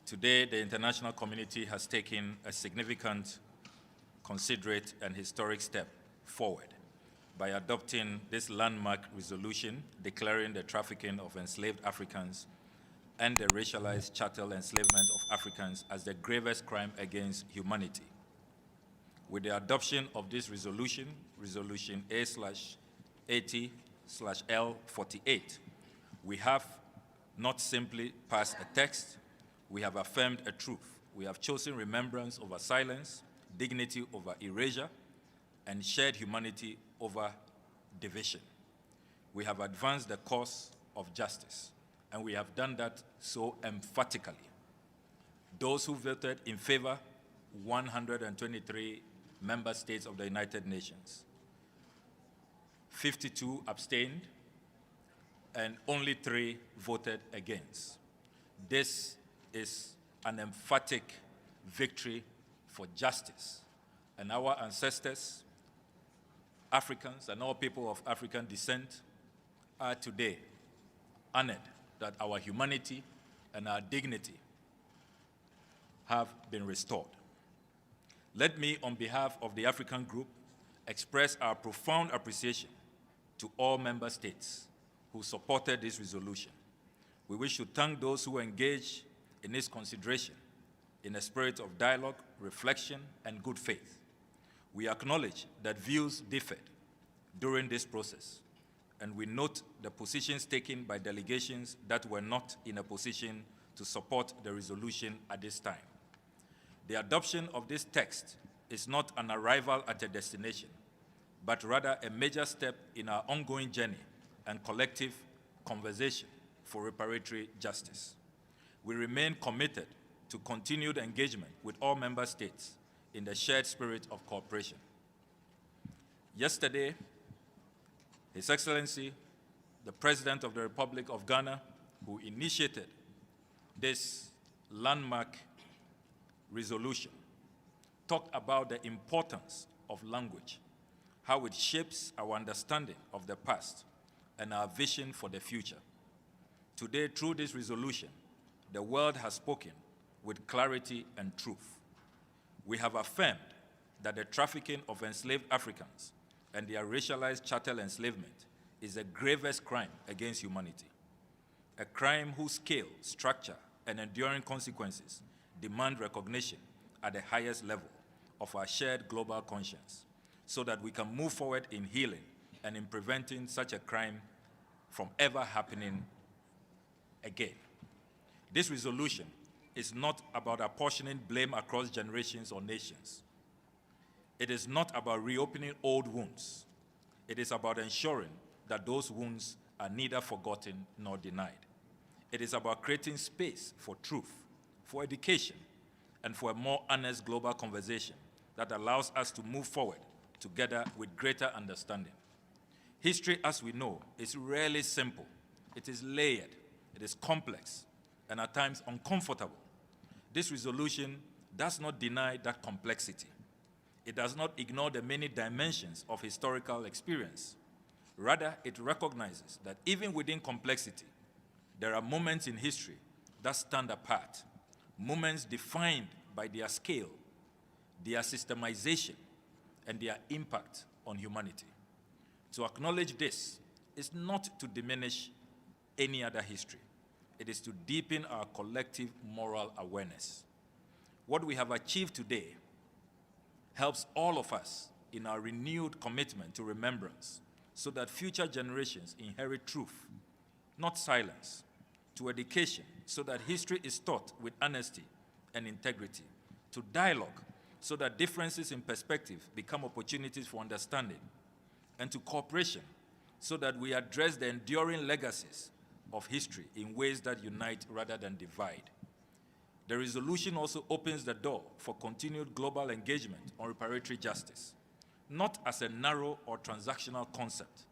Today, the international community has taken a significant, considerate, and historic step forward by adopting this landmark resolution declaring the trafficking of enslaved Africans and the racialized chattel enslavement of Africans as the gravest crime against humanity. With the adoption of this resolution, Resolution A/80/L48, we have not simply passed a text, we have affirmed a truth. We have chosen remembrance over silence, dignity over erasure, and shared humanity over division. We have advanced the cause of justice, and we have done that so emphatically. Those who voted in favor, 123 member states of the United Nations. 52 abstained, and only 3 voted against. This is an emphatic victory for justice. And our ancestors, Africans, and all people of African descent are today honored that our humanity and our dignity have been restored. Let me, on behalf of the African Group, express our profound appreciation to all member states who supported this resolution. We wish to thank those who engaged in its consideration in a spirit of dialogue, reflection, and good faith. We acknowledge that views differed during this process, and we note the positions taken by delegations that were not in a position to support the resolution at this time. The adoption of this text is not an arrival at a destination, but rather a major step in our ongoing journey and collective conversation for reparatory justice. We remain committed to continued engagement with all member states in the shared spirit of cooperation. Yesterday, His Excellency, the President of the Republic of Ghana, who initiated this landmark resolution, talked about the importance of language, how it shapes our understanding of the past and our vision for the future. Today, through this resolution, the world has spoken with clarity and truth. We have affirmed that the trafficking of enslaved Africans and their racialized chattel enslavement is the gravest crime against humanity, a crime whose scale, structure, and enduring consequences demand recognition at the highest level of our shared global conscience so that we can move forward in healing and in preventing such a crime from ever happening again. This resolution is not about apportioning blame across generations or nations. It is not about reopening old wounds. It is about ensuring that those wounds are neither forgotten nor denied. It is about creating space for truth, for education, and for a more honest global conversation that allows us to move forward together with greater understanding. History, as we know, is rarely simple. It is layered, it is complex, and at times uncomfortable. This resolution does not deny that complexity. It does not ignore the many dimensions of historical experience. Rather, it recognizes that even within complexity, there are moments in history that stand apart, moments defined by their scale, their systemization, and their impact on humanity. To acknowledge this is not to diminish any other history. It is to deepen our collective moral awareness. What we have achieved today helps all of us in our renewed commitment to remembrance so that future generations inherit truth, not silence, to education so that history is taught with honesty and integrity, to dialogue so that differences in perspective become opportunities for understanding, and to cooperation so that we address the enduring legacies of history in ways that unite rather than divide. The resolution also opens the door for continued global engagement on reparatory justice, not as a narrow or transactional concept,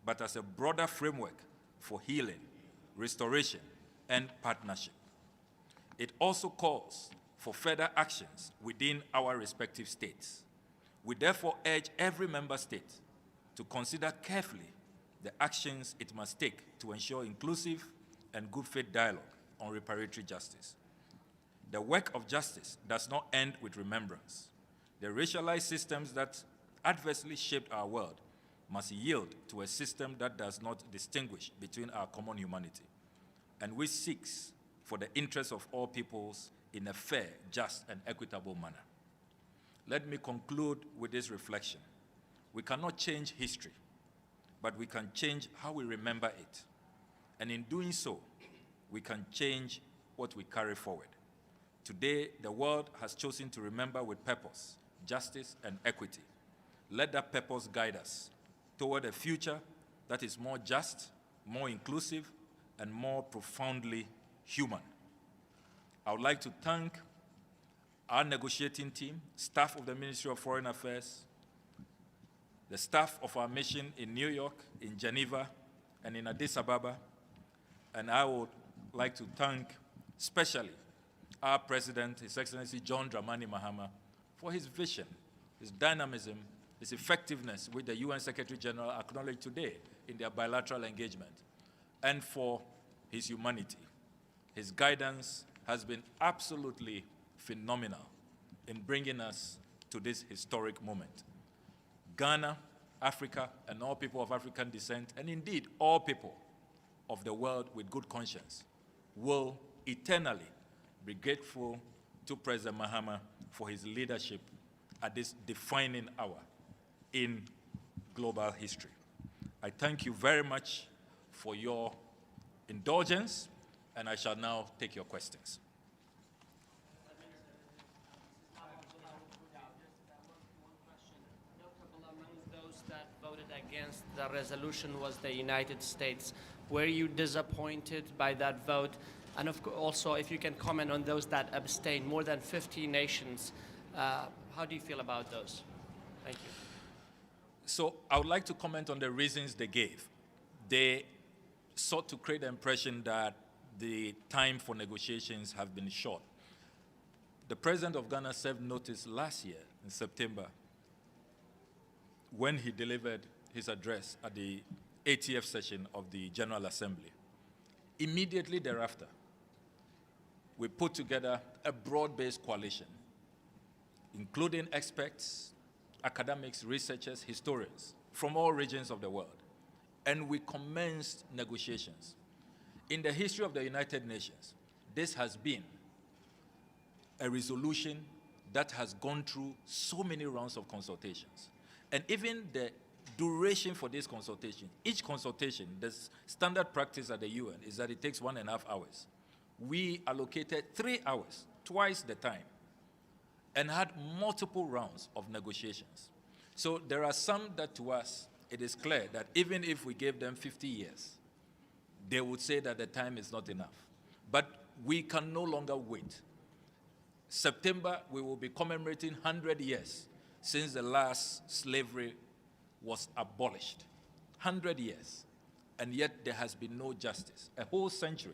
but as a broader framework for healing, restoration, and partnership. It also calls for further actions within our respective states. We therefore urge every member state to consider carefully the actions it must take to ensure inclusive and good faith dialogue on reparatory justice. The work of justice does not end with remembrance. The racialized systems that adversely shaped our world must yield to a system that does not distinguish between our common humanity, and which seeks for the interests of all peoples in a fair, just, and equitable manner. Let me conclude with this reflection. We cannot change history, but we can change how we remember it. And in doing so, we can change what we carry forward. Today, the world has chosen to remember with purpose, justice, and equity. Let that purpose guide us toward a future that is more just, more inclusive, and more profoundly human. I would like to thank our negotiating team, staff of the Ministry of Foreign Affairs, the staff of our mission in New York, in Geneva, and in Addis Ababa. And I would like to thank especially our President, His Excellency John Dramani Mahama, for his vision, his dynamism, his effectiveness, which the UN Secretary General acknowledged today in their bilateral engagement, and for his humanity. His guidance has been absolutely phenomenal in bringing us to this historic moment. Ghana, Africa, and all people of African descent, and indeed all people of the world with good conscience, will eternally be grateful to President Mahama for his leadership at this defining hour in global history. I thank you very much for your indulgence, and I shall now take your questions. Those that voted against the resolution was the United States. Were you disappointed by that vote? And also, if you can comment on those that abstained, more than 50 nations. How do you feel about those? Thank you. So I would like to comment on the reasons they gave. They sought to create the impression that the time for negotiations have been short. The President of Ghana served notice last year in September when he delivered his address at the 80th session of the General Assembly. Immediately thereafter, we put together a broad-based coalition, including experts, academics, researchers, historians from all regions of the world, and we commenced negotiations. In the history of the United Nations, this has been a resolution that has gone through so many rounds of consultations. And even the duration for this consultation, each consultation, the standard practice at the UN is that it takes 1.5 hours. We allocated 3 hours, twice the time, and had multiple rounds of negotiations. So there are some that to us, it is clear that even if we gave them 50 years, they would say that the time is not enough. But we can no longer wait. September, we will be commemorating 100 years since the last slavery was abolished. 100 years. And yet there has been no justice. A whole century.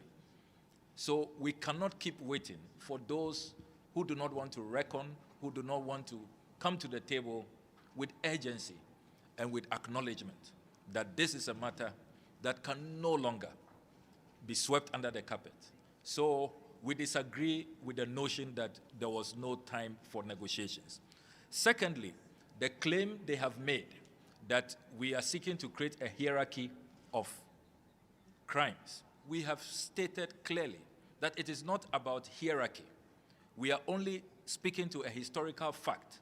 So we cannot keep waiting for those who do not want to reckon, who do not want to come to the table with urgency and with acknowledgement that this is a matter that can no longer be swept under the carpet. So we disagree with the notion that there was no time for negotiations. Secondly, the claim they have made that we are seeking to create a hierarchy of crimes. We have stated clearly that it is not about hierarchy. We are only speaking to a historical fact.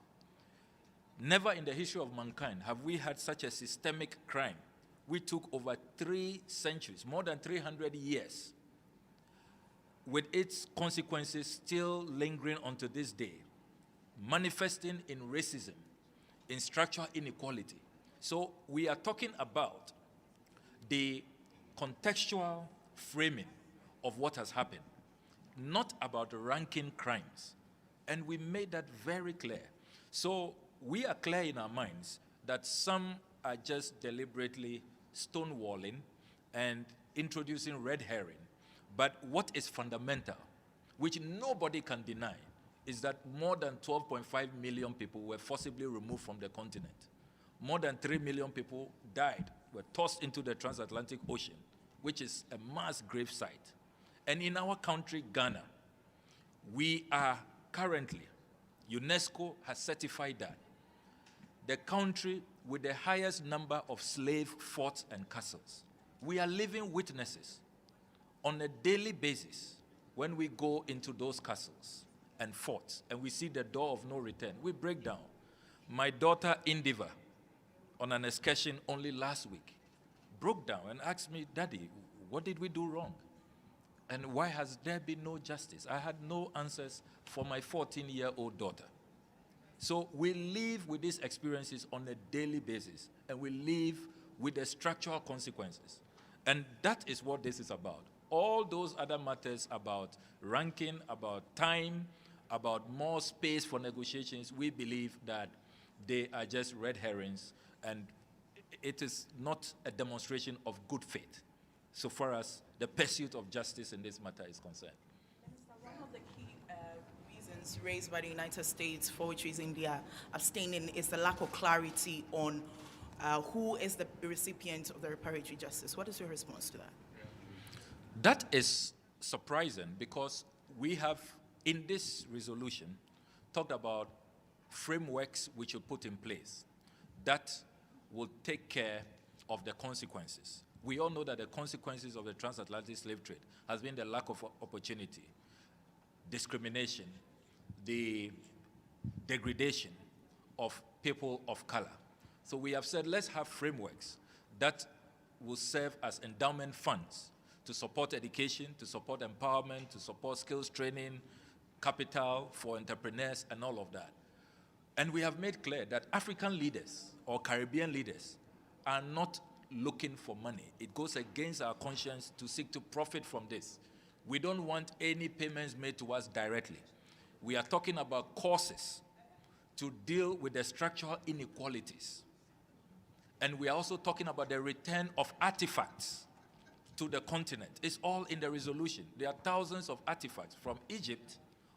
Never in the history of mankind have we had such a systemic crime. We took over 3 centuries, more than 300 years, with its consequences still lingering onto this day, manifesting in racism, in structural inequality. So we are talking about the contextual framing of what has happened, not about ranking crimes. And we made that very clear. So we are clear in our minds that some are just deliberately stonewalling and introducing red herring. But what is fundamental, which nobody can deny, is that more than 12.5 million people were forcibly removed from the continent. More than 3 million people died, were tossed into the transatlantic ocean, which is a mass grave site. And in our country, Ghana, We are currently, UNESCO has certified that, the country with the highest number of slave forts and castles. We are living witnesses on a daily basis when we go into those castles and forts and we see the door of no return. We break down. My daughter Indiva, on an excursion only last week, broke down and asked me, "Daddy, what did we do wrong? And why has there been no justice?" I had no answers for my 14-year-old daughter. So we live with these experiences on a daily basis, and we live with the structural consequences. And that is what this is about. All those other matters about ranking, about time, about more space for negotiations, we believe that they are just red herrings, and it is not a demonstration of good faith so far as the pursuit of justice in this matter is concerned. Minister, one of the key reasons raised by the United States for which reason they are abstaining is the lack of clarity on who is the recipient of the reparatory justice. What is your response to that? That is surprising because we have, in this resolution, talked about frameworks which will put in place that will take care of the consequences. We all know that the consequences of the transatlantic slave trade has been the lack of opportunity, discrimination, the degradation of people of color. So we have said, let's have frameworks that will serve as endowment funds to support education, to support empowerment, to support skills training, capital for entrepreneurs, and all of that. And we have made clear that African leaders or Caribbean leaders are not looking for money. It goes against our conscience to seek to profit from this. We don't want any payments made to us directly. We are talking about courses to deal with the structural inequalities. And we are also talking about the return of artifacts to the continent. It's all in the resolution. There are thousands of artifacts from Egypt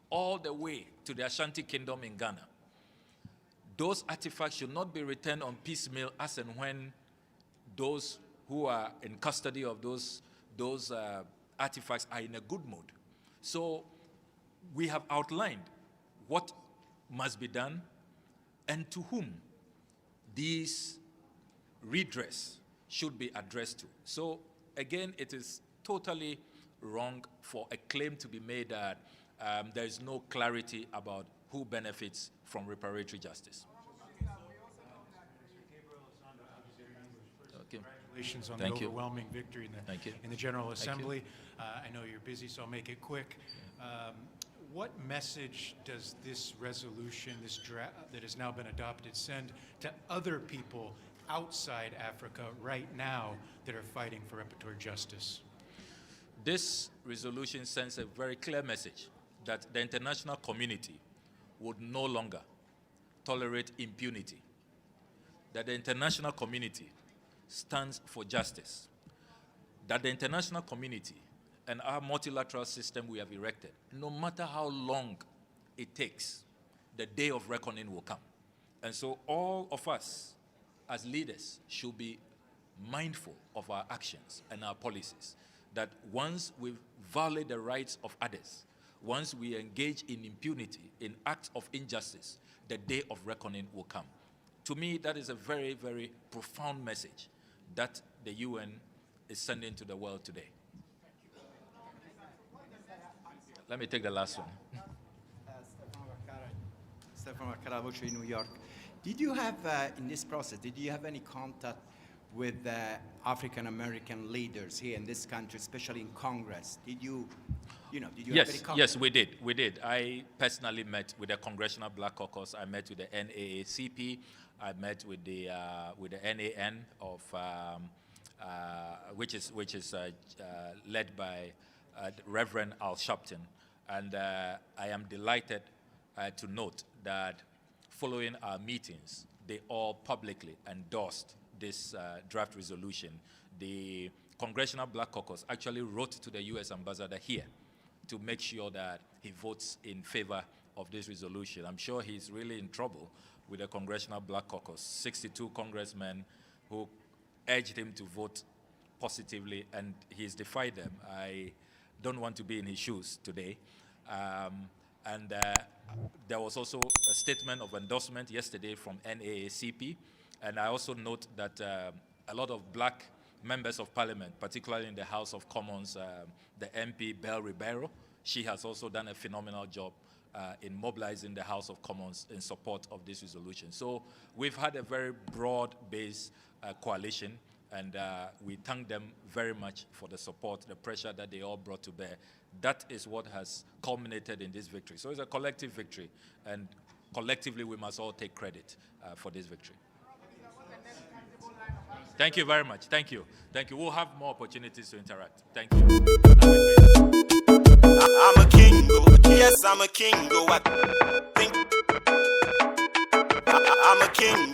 all the way to the Ashanti Kingdom in Ghana. Those artifacts should not be returned on piecemeal as and when those who are in custody of those artifacts are in a good mood. So we have outlined what must be done and to whom these redress should be addressed to. So again, it is totally wrong for a claim to be made that there is no clarity about who benefits from reparatory justice. Okay. Congratulations on Thank the you. overwhelming victory in the General Assembly. I know you're busy, so I'll make it quick. What message does this resolution, this draft that has now been adopted, send to other people outside Africa right now that are fighting for reparatory justice? This resolution sends a very clear message that the international community would no longer tolerate impunity, that the international community stands for justice, that the international community and our multilateral system we have erected, no matter how long it takes, the day of reckoning will come. And so all of us as leaders should be mindful of our actions and our policies, that once we violate the rights of others, once we engage in impunity, in acts of injustice, the day of reckoning will come. To me, that is a very, very profound message that the UN is sending to the world today. Let me take the last one. Stefan Wakara, Voce in New York. Did you have, in this process, did you have any contact with African-American leaders here in this country, especially in Congress? Did you have any contact? Yes, we did. I personally met with the Congressional Black Caucus. I met with the NAACP. I met with the NAN of which is led by Reverend Al Sharpton, and I am delighted to note that following our meetings, they all publicly endorsed this draft resolution. The Congressional Black Caucus actually wrote to the U.S. ambassador here to make sure that he votes in favor of this resolution. I'm sure he's really in trouble with the Congressional Black Caucus, 62 congressmen who urged him to vote positively, and he's defied them. I don't want to be in his shoes today. And there was also a statement of endorsement yesterday from NAACP. And I also note that a lot of black members of parliament, particularly in the House of Commons, the MP Belle Ribeiro, she has also done a phenomenal job in mobilizing the House of Commons in support of this resolution. So we've had a very broad-based coalition, and we thank them very much for the support, the pressure that they all brought to bear. That is what has culminated in this victory. So it's a collective victory, and collectively we must all take credit for this victory. Thank you very much. Thank you. Thank you. We'll have more opportunities to interact. Thank you. I'm a king, yes, I'm a king, I think I'm a king,